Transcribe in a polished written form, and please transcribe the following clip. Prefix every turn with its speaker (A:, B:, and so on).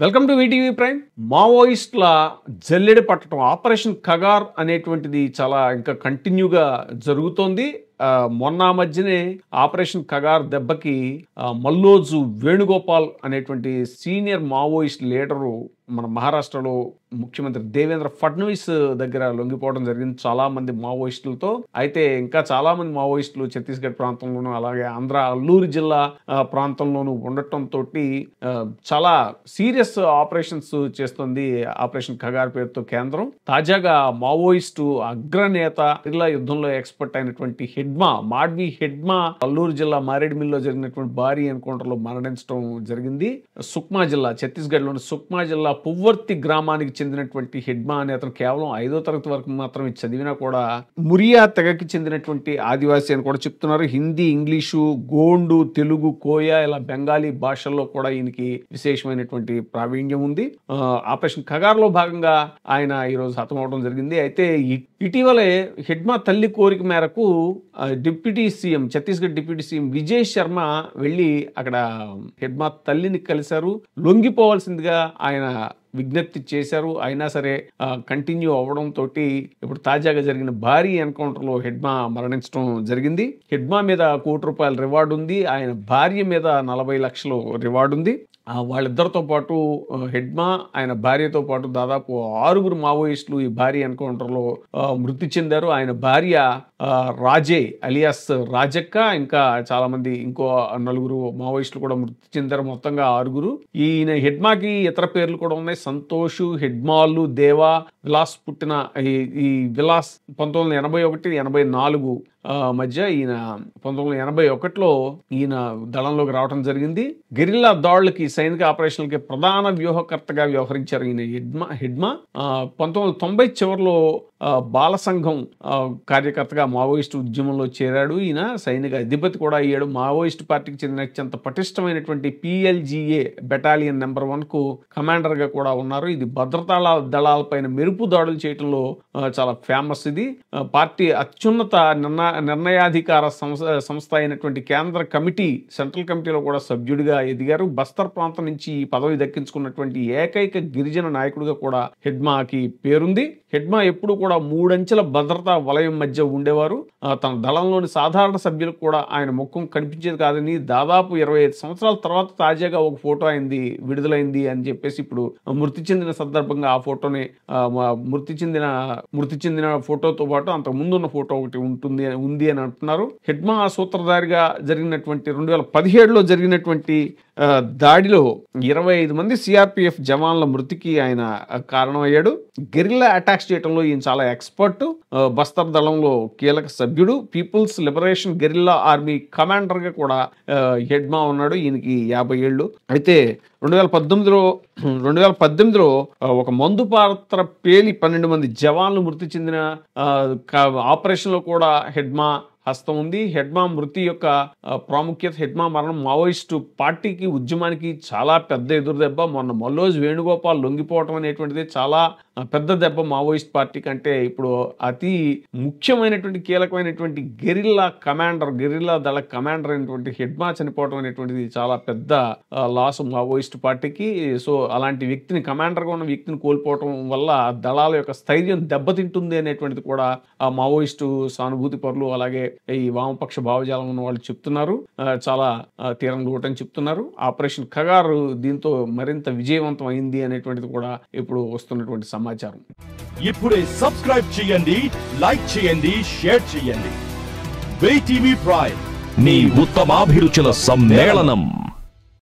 A: Welcome to VTV prime. మావోయిస్టుల జల్లెడ పట్టడం ఆపరేషన్ కగార్ అనేటువంటిది చాలా ఇంకా కంటిన్యూగా జరుగుతోంది. మొన్న మధ్యనే ఆపరేషన్ కగార్ దెబ్బకి మల్లోజు వేణుగోపాల్ అనేటువంటి సీనియర్ మావోయిస్ట్ లీడరు మన మహారాష్ట్రలో ముఖ్యమంత్రి దేవేంద్ర ఫడ్నవీస్ దగ్గర లొంగిపోవడం జరిగింది చాలా మంది మావోయిస్టులతో. అయితే ఇంకా చాలా మంది మావోయిస్టులు ఛత్తీస్గఢ్ ప్రాంతంలోనూ అలాగే ఆంధ్ర అల్లూరు జిల్లా ప్రాంతంలోనూ ఉండటంతో చాలా సీరియస్ ఆపరేషన్స్ చేస్తుంది ఆపరేషన్ కగార్ పేరుతో కేంద్రం. తాజాగా మావోయిస్టు అగ్రనేత ఇలా యుద్ధంలో ఎక్స్పర్ట్ అయినటువంటి మాడ్వి హెడ్మా అల్లూరు జిల్లా మారేడుమిల్లో జరిగినటువంటి భారీ ఎన్కౌంటర్ లో మరణించడం జరిగింది. సుక్మా జిల్లా ఛత్తీస్గఢ్ లోని సుక్మా జిల్లా పువ్వర్తి గ్రామానికి చెందినటువంటి హెడ్మా అనే అతను కేవలం 5వ తరగతి వరకు మాత్రమే చదివినా కూడా మురియా తెగకి చెందినటువంటి ఆదివాసి అని కూడా చెప్తున్నారు. హిందీ, ఇంగ్లీషు, గోండు, తెలుగు, కోయా ఇలా బెంగాలీ భాషల్లో కూడా ఈయనకి విశేషమైనటువంటి ప్రావీణ్యం ఉంది. ఆపరేషన్ కగార్ లో భాగంగా ఆయన ఈరోజు హతమవడం జరిగింది. అయితే ఇటీవలే హెడ్మా తల్లి కోరిక మేరకు deputy CM Chhattisgarh deputy CM Vijay Sharma వెళ్ళి అక్కడ హెడ్మా తల్లిని కలిశారు. లొంగిపోవాల్సిందిగా ఆయన విజ్ఞప్తి చేశారు. అయినా సరే కంటిన్యూ అవ్వడం తోటి ఇప్పుడు తాజాగా జరిగిన భారీ ఎన్కౌంటర్ లో హెడ్మా మరణించడం జరిగింది. హెడ్మా మీద ₹1 కోటి రివార్డు ఉంది. ఆయన భార్య మీద 40 లక్షలు రివార్డు ఉంది. వాళ్ళిద్దరితో పాటు హెడ్మా ఆయన భార్యతో పాటు దాదాపు 6 మావోయిస్టులు ఈ భారీ ఎన్కౌంటర్ లో మృతి చెందారు. ఆయన భార్య రాజే అలియాస్ రాజక్క, ఇంకా చాలా మంది ఇంకో 4 మావోయిస్టులు కూడా మృతి చెందారు. మొత్తంగా 6. ఈయన హెడ్మాకి ఇతర పేర్లు కూడా ఉన్నాయి. సంతోష్, హెడ్మాలు, దేవా, విలాస్. పుట్టిన ఈ విలాస్ 1981, 84 మధ్య ఈయన 1981లో ఈయన దళంలోకి రావడం జరిగింది. గెరిల్లా దాడులకి సైనిక ఆపరేషన్లకి ప్రధాన వ్యూహకర్తగా వ్యవహరించారు ఈయన హెడ్మా. 1990 చివరిలో బాల సంఘం కార్యకర్తగా మావోయిస్టు ఉద్యమంలో చేరాడు. ఈయన సైనిక అధిపతి కూడా అయ్యాడు. మావోయిస్టు పార్టీకి చెందిన అత్యంత పటిష్టమైనటువంటి PLGA బెటాలియన్ నెంబర్ 1 కు కమాండర్ గా కూడా ఉన్నారు. ఇది భద్రతా దళాలపైన మెరుపు దాడులు చేయడంలో చాలా ఫేమస్. ఇది పార్టీ అత్యున్నత నిర్ణయాధికార సంస్థ అయినటువంటి కేంద్ర కమిటీ, సెంట్రల్ కమిటీలో కూడా సభ్యుడిగా ఎదిగారు. బస్తర్ ప్రాంతం నుంచి ఈ పదవి దక్కించుకున్నటువంటి ఏకైక గిరిజన నాయకుడిగా కూడా హెడ్మాకి పేరుంది. హెడ్మా ఎప్పుడు కూడా 3 అంచెల భద్రతా వలయం మధ్య ఉండేవారు. తన దళంలోని సాధారణ సభ్యులకు కూడా ఆయన ముఖం కనిపించేది కాదని, దాదాపు 25 సంవత్సరాల తర్వాత తాజాగా ఒక ఫోటో అయింది, విడుదలైంది అని చెప్పేసి ఇప్పుడు మృతి చెందిన సందర్భంగా ఆ ఫోటోని మృతి చెందిన ఫోటోతో పాటు అంతకు ముందున్న ఫోటో ఒకటి ఉంది అని అంటున్నారు. హెడ్మా సూత్రధారిగా జరిగినటువంటి 2017లో జరిగినటువంటి దాడిలో 25 మంది CRPF జవాన్ల మృతికి ఆయన కారణమయ్యాడు. గెరిల్లా అటాక్స్ చేయడంలో ఈయన చాలా ఎక్స్పర్ట్. బస్తర్ దళంలో కీలక సభ్యుడు. People's Liberation Guerrilla Army commander గా కూడా హెడ్మా ఉన్నాడు. ఈయనకి 50 ఏళ్ళు. అయితే 2018లో ఒక మందు పాత్ర పేలి 12 మంది జవాన్లు మృతి చెందిన ఆపరేషన్ లో కూడా హెడ్మా హస్తం ఉంది. హెడ్మా మృతి యొక్క ప్రాముఖ్యత, హెడ్మా మరణం మావోయిస్టు పార్టీకి, ఉద్యమానికి చాలా పెద్ద ఎదురు దెబ్బ. మొన్న మల్లోజ్ వేణుగోపాల్ లొంగిపోవటం అనేటువంటిది చాలా పెద్ద దెబ్బ మావోయిస్ట్ పార్టీ కంటే. ఇప్పుడు అతి ముఖ్యమైనటువంటి కీలకమైనటువంటి గెరిల్లా దళ కమాండర్ అయినటువంటి హెడ్మా చనిపోవడం అనేటువంటిది చాలా పెద్ద లాస్ మావోయిస్ట్ పార్టీకి. సో అలాంటి వ్యక్తిని, కమాండర్గా ఉన్న వ్యక్తిని కోల్పోవటం వల్ల దళాల యొక్క స్థైర్యం దెబ్బతింటుంది అనేటువంటిది కూడా ఆ మావోయిస్టు సానుభూతి పరులు అలాగే ఈ వామపక్ష భావజాలం ఉన్న వాళ్ళు చెప్తున్నారు. చాలా తీరం లోటని చెప్తున్నారు. ఆపరేషన్ కగార్ దీంతో మరింత విజయవంతం అయింది అనేటువంటిది కూడా ఇప్పుడు వస్తున్నటువంటి సమాచారం.
B: ఇప్పుడే సబ్స్క్రైబ్ చేయండి, లైక్ చేయండి, షేర్ చేయండి. వీటీవీ ప్రైమ్, మీ ఉత్తమాభిరుచుల సమ్మేళనం.